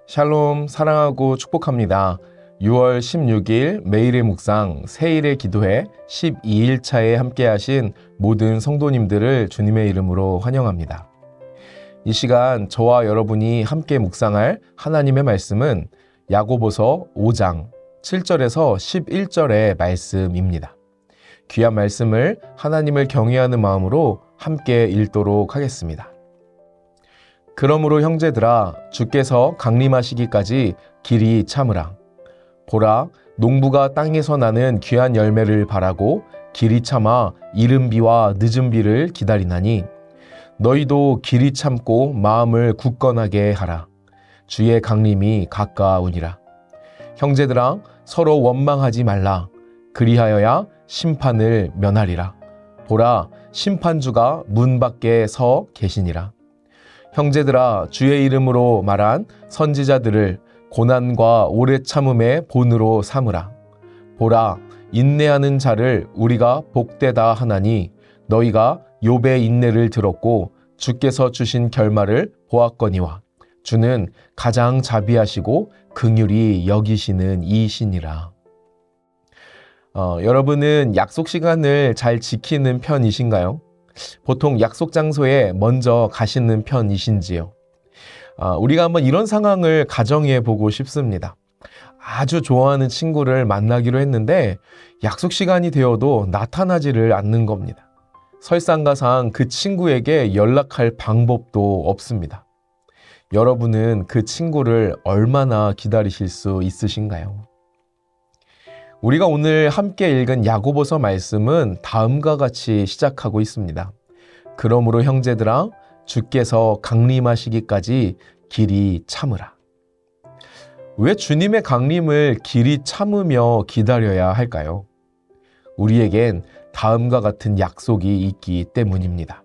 샬롬 사랑하고 축복합니다. 6월 16일 매일의 묵상 새일의 기도회 12일차에 함께하신 모든 성도님들을 주님의 이름으로 환영합니다. 이 시간 저와 여러분이 함께 묵상할 하나님의 말씀은 야고보서 5장 7절에서 11절의 말씀입니다. 귀한 말씀을 하나님을 경외하는 마음으로 함께 읽도록 하겠습니다. 그러므로 형제들아 주께서 강림하시기까지 길이 참으라. 보라 농부가 땅에서 나는 귀한 열매를 바라고 길이 참아 이른 비와 늦은 비를 기다리나니 너희도 길이 참고 마음을 굳건하게 하라. 주의 강림이 가까우니라. 형제들아 서로 원망하지 말라. 그리하여야 심판을 면하리라. 보라 심판주가 문 밖에 서 계시니라. 형제들아 주의 이름으로 말한 선지자들을 고난과 오래 참음의 본으로 삼으라. 보라 인내하는 자를 우리가 복되다 하나니 너희가 욥의 인내를 들었고 주께서 주신 결말을 보았거니와 주는 가장 자비하시고 긍휼히 여기시는 이이시니라. 여러분은 약속 시간을 잘 지키는 편이신가요? 보통 약속 장소에 먼저 가시는 편이신지요? 우리가 한번 이런 상황을 가정해 보고 싶습니다. 아주 좋아하는 친구를 만나기로 했는데 약속 시간이 되어도 나타나지를 않는 겁니다. 설상가상 그 친구에게 연락할 방법도 없습니다. 여러분은 그 친구를 얼마나 기다리실 수 있으신가요? 우리가 오늘 함께 읽은 야고보서 말씀은 다음과 같이 시작하고 있습니다. 그러므로 형제들아 주께서 강림하시기까지 길이 참으라. 왜 주님의 강림을 길이 참으며 기다려야 할까요? 우리에겐 다음과 같은 약속이 있기 때문입니다.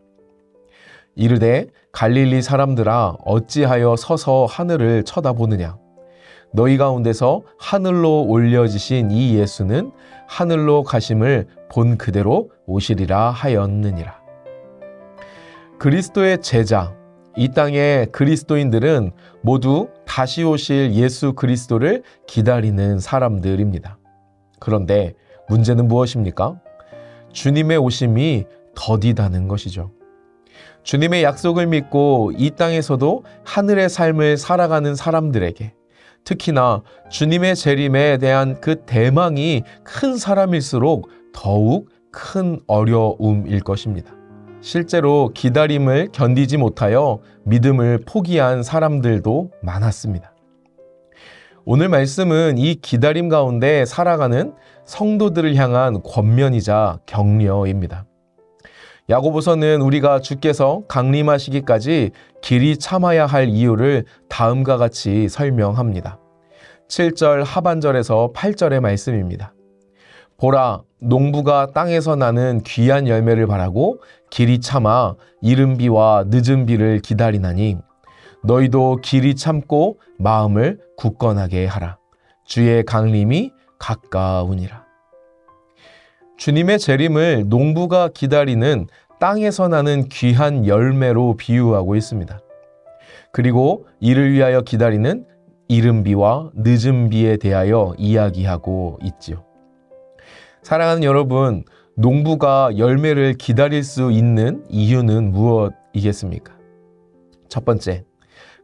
이르되 갈릴리 사람들아 어찌하여 서서 하늘을 쳐다보느냐. 너희 가운데서 하늘로 올려지신 이 예수는 하늘로 가심을 본 그대로 오시리라 하였느니라. 그리스도의 제자, 이 땅의 그리스도인들은 모두 다시 오실 예수 그리스도를 기다리는 사람들입니다. 그런데 문제는 무엇입니까? 주님의 오심이 더디다는 것이죠. 주님의 약속을 믿고 이 땅에서도 하늘의 삶을 살아가는 사람들에게 특히나 주님의 재림에 대한 그 대망이 큰 사람일수록 더욱 큰 어려움일 것입니다. 실제로 기다림을 견디지 못하여 믿음을 포기한 사람들도 많았습니다. 오늘 말씀은 이 기다림 가운데 살아가는 성도들을 향한 권면이자 격려입니다. 야고보서는 우리가 주께서 강림하시기까지 길이 참아야 할 이유를 다음과 같이 설명합니다. 7절 하반절에서 8절의 말씀입니다. 보라 농부가 땅에서 나는 귀한 열매를 바라고 길이 참아 이른 비와 늦은 비를 기다리나니 너희도 길이 참고 마음을 굳건하게 하라. 주의 강림이 가까우니라. 주님의 재림을 농부가 기다리는 땅에서 나는 귀한 열매로 비유하고 있습니다. 그리고 이를 위하여 기다리는 이른 비와 늦은 비에 대하여 이야기하고 있지요. 사랑하는 여러분, 농부가 열매를 기다릴 수 있는 이유는 무엇이겠습니까? 첫 번째,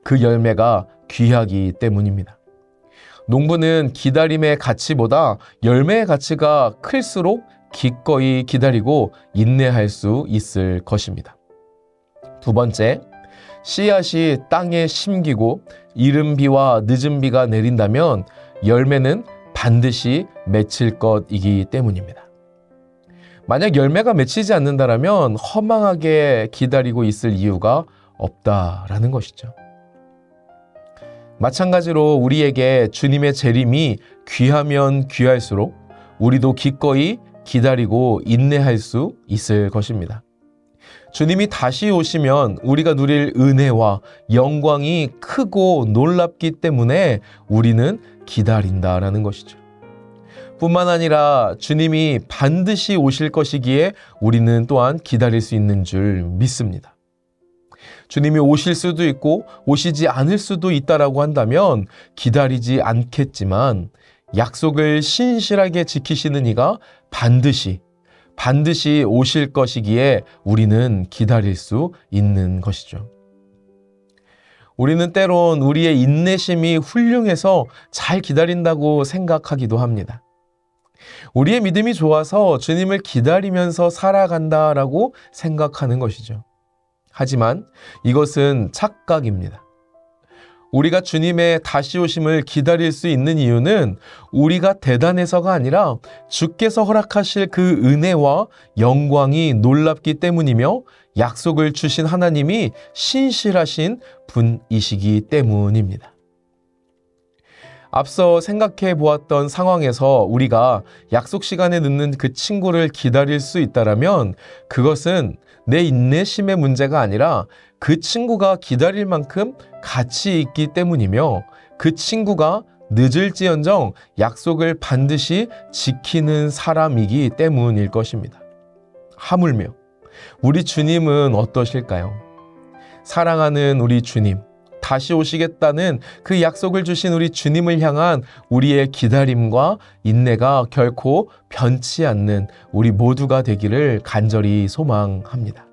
그 열매가 귀하기 때문입니다. 농부는 기다림의 가치보다 열매의 가치가 클수록 기꺼이 기다리고 인내할 수 있을 것입니다. 두 번째, 씨앗이 땅에 심기고 이른 비와 늦은 비가 내린다면 열매는 반드시 맺힐 것이기 때문입니다. 만약 열매가 맺히지 않는다면 허망하게 기다리고 있을 이유가 없다라는 것이죠. 마찬가지로 우리에게 주님의 재림이 귀하면 귀할수록 우리도 기꺼이 기다리고 인내할 수 있을 것입니다. 주님이 다시 오시면 우리가 누릴 은혜와 영광이 크고 놀랍기 때문에 우리는 기다린다라는 것이죠. 뿐만 아니라 주님이 반드시 오실 것이기에 우리는 또한 기다릴 수 있는 줄 믿습니다. 주님이 오실 수도 있고 오시지 않을 수도 있다라고 한다면 기다리지 않겠지만 약속을 신실하게 지키시는 이가 반드시 오실 것이기에 우리는 기다릴 수 있는 것이죠. 우리는 때론 우리의 인내심이 훌륭해서 잘 기다린다고 생각하기도 합니다. 우리의 믿음이 좋아서 주님을 기다리면서 살아간다라고 생각하는 것이죠. 하지만 이것은 착각입니다. 우리가 주님의 다시 오심을 기다릴 수 있는 이유는 우리가 대단해서가 아니라 주께서 허락하실 그 은혜와 영광이 놀랍기 때문이며 약속을 주신 하나님이 신실하신 분이시기 때문입니다. 앞서 생각해 보았던 상황에서 우리가 약속 시간에 늦는 그 친구를 기다릴 수 있다면 그것은 내 인내심의 문제가 아니라 그 친구가 기다릴 만큼 가치 있기 때문이며 그 친구가 늦을지언정 약속을 반드시 지키는 사람이기 때문일 것입니다. 하물며 우리 주님은 어떠실까요? 사랑하는 우리 주님, 다시 오시겠다는 그 약속을 주신 우리 주님을 향한 우리의 기다림과 인내가 결코 변치 않는 우리 모두가 되기를 간절히 소망합니다.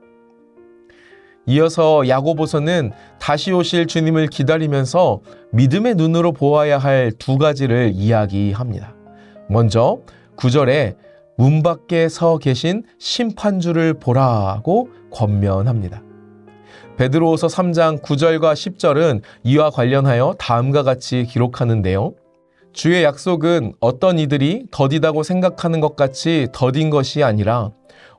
이어서 야고보서는 다시 오실 주님을 기다리면서 믿음의 눈으로 보아야 할 두 가지를 이야기합니다. 먼저 9절에 문 밖에 서 계신 심판주를 보라고 권면합니다. 베드로후서 3장 9절과 10절은 이와 관련하여 다음과 같이 기록하는데요. 주의 약속은 어떤 이들이 더디다고 생각하는 것 같이 더딘 것이 아니라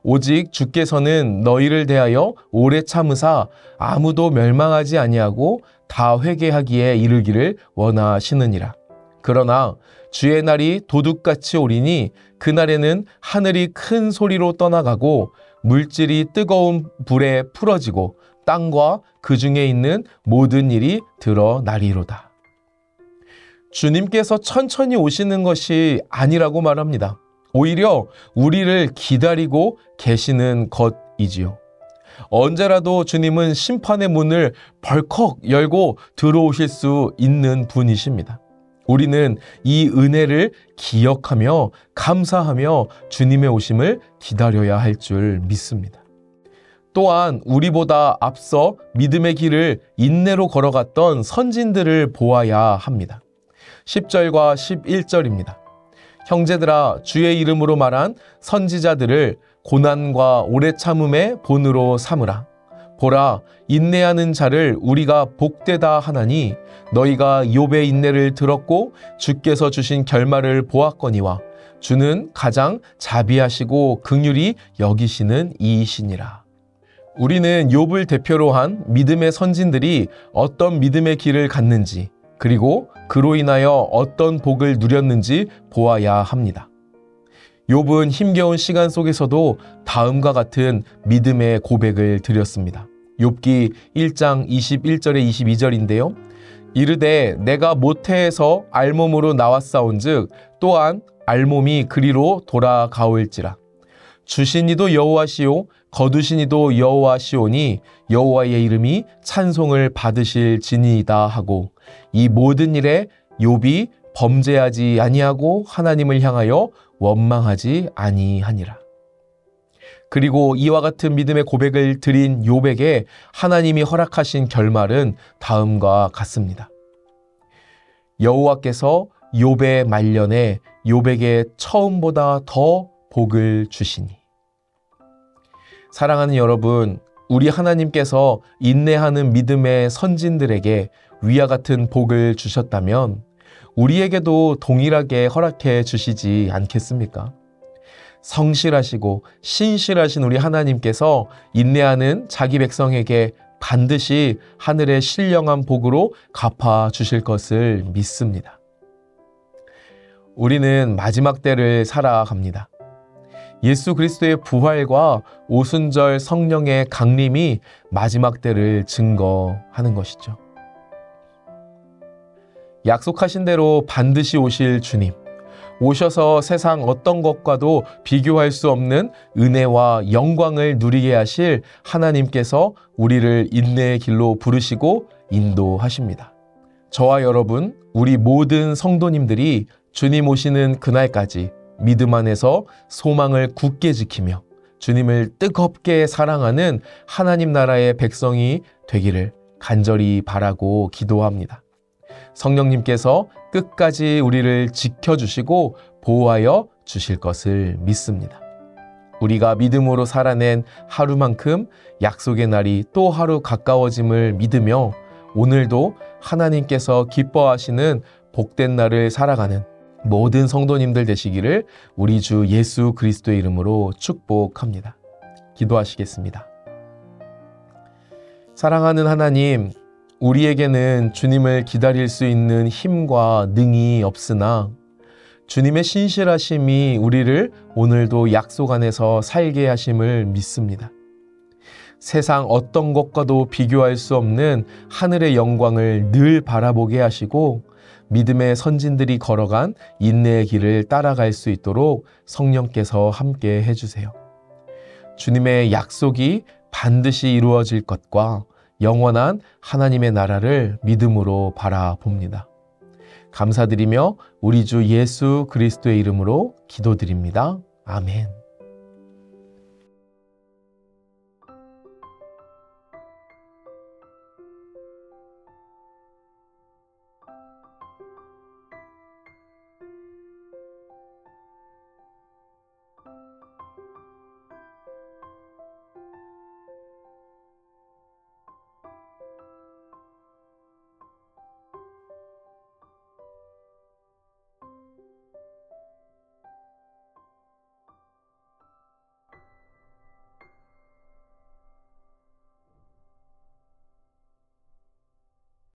오직 주께서는 너희를 대하여 오래 참으사 아무도 멸망하지 아니하고 다 회개하기에 이르기를 원하시느니라. 그러나 주의 날이 도둑같이 오리니 그날에는 하늘이 큰 소리로 떠나가고 물질이 뜨거운 불에 풀어지고 땅과 그 중에 있는 모든 일이 드러나리로다. 주님께서 천천히 오시는 것이 아니라고 말합니다. 오히려 우리를 기다리고 계시는 것이지요. 언제라도 주님은 심판의 문을 벌컥 열고 들어오실 수 있는 분이십니다. 우리는 이 은혜를 기억하며 감사하며 주님의 오심을 기다려야 할 줄 믿습니다. 또한 우리보다 앞서 믿음의 길을 인내로 걸어갔던 선진들을 보아야 합니다. 10절과 11절입니다. 형제들아, 주의 이름으로 말한 선지자들을 고난과 오래 참음의 본으로 삼으라. 보라, 인내하는 자를 우리가 복되다 하나니 너희가 욥의 인내를 들었고 주께서 주신 결말을 보았거니와 주는 가장 자비하시고 긍휼히 여기시는 이이시니라. 우리는 욥을 대표로 한 믿음의 선진들이 어떤 믿음의 길을 갔는지 그리고 그로 인하여 어떤 복을 누렸는지 보아야 합니다. 욥은 힘겨운 시간 속에서도 다음과 같은 믿음의 고백을 드렸습니다. 욥기 1장 21절에 22절인데요. 이르되 내가 모태에서 알몸으로 나왔사온즉 또한 알몸이 그리로 돌아가올지라. 주신 이도 여호와시오 거두신 이도 여호와시오니 여호와의 이름이 찬송을 받으실지니이다 하고 이 모든 일에 욥이 범죄하지 아니하고 하나님을 향하여 원망하지 아니하니라. 그리고 이와 같은 믿음의 고백을 드린 욥에게 하나님이 허락하신 결말은 다음과 같습니다. 여호와께서 욥의 말년에 욥에게 처음보다 더 복을 주시니. 사랑하는 여러분, 우리 하나님께서 인내하는 믿음의 선진들에게 위와 같은 복을 주셨다면 우리에게도 동일하게 허락해 주시지 않겠습니까? 성실하시고 신실하신 우리 하나님께서 인내하는 자기 백성에게 반드시 하늘의 신령한 복으로 갚아 주실 것을 믿습니다. 우리는 마지막 때를 살아갑니다. 예수 그리스도의 부활과 오순절 성령의 강림이 마지막 때를 증거하는 것이죠. 약속하신 대로 반드시 오실 주님, 오셔서 세상 어떤 것과도 비교할 수 없는 은혜와 영광을 누리게 하실 하나님께서 우리를 인내의 길로 부르시고 인도하십니다. 저와 여러분, 우리 모든 성도님들이 주님 오시는 그날까지 믿음 안에서 소망을 굳게 지키며 주님을 뜨겁게 사랑하는 하나님 나라의 백성이 되기를 간절히 바라고 기도합니다. 성령님께서 끝까지 우리를 지켜주시고 보호하여 주실 것을 믿습니다. 우리가 믿음으로 살아낸 하루만큼 약속의 날이 또 하루 가까워짐을 믿으며 오늘도 하나님께서 기뻐하시는 복된 날을 살아가는 모든 성도님들 되시기를 우리 주 예수 그리스도의 이름으로 축복합니다. 기도하시겠습니다. 사랑하는 하나님, 우리에게는 주님을 기다릴 수 있는 힘과 능이 없으나 주님의 신실하심이 우리를 오늘도 약속 안에서 살게 하심을 믿습니다. 세상 어떤 것과도 비교할 수 없는 하늘의 영광을 늘 바라보게 하시고 믿음의 선진들이 걸어간 인내의 길을 따라갈 수 있도록 성령께서 함께 해주세요. 주님의 약속이 반드시 이루어질 것과 영원한 하나님의 나라를 믿음으로 바라봅니다. 감사드리며 우리 주 예수 그리스도의 이름으로 기도드립니다. 아멘.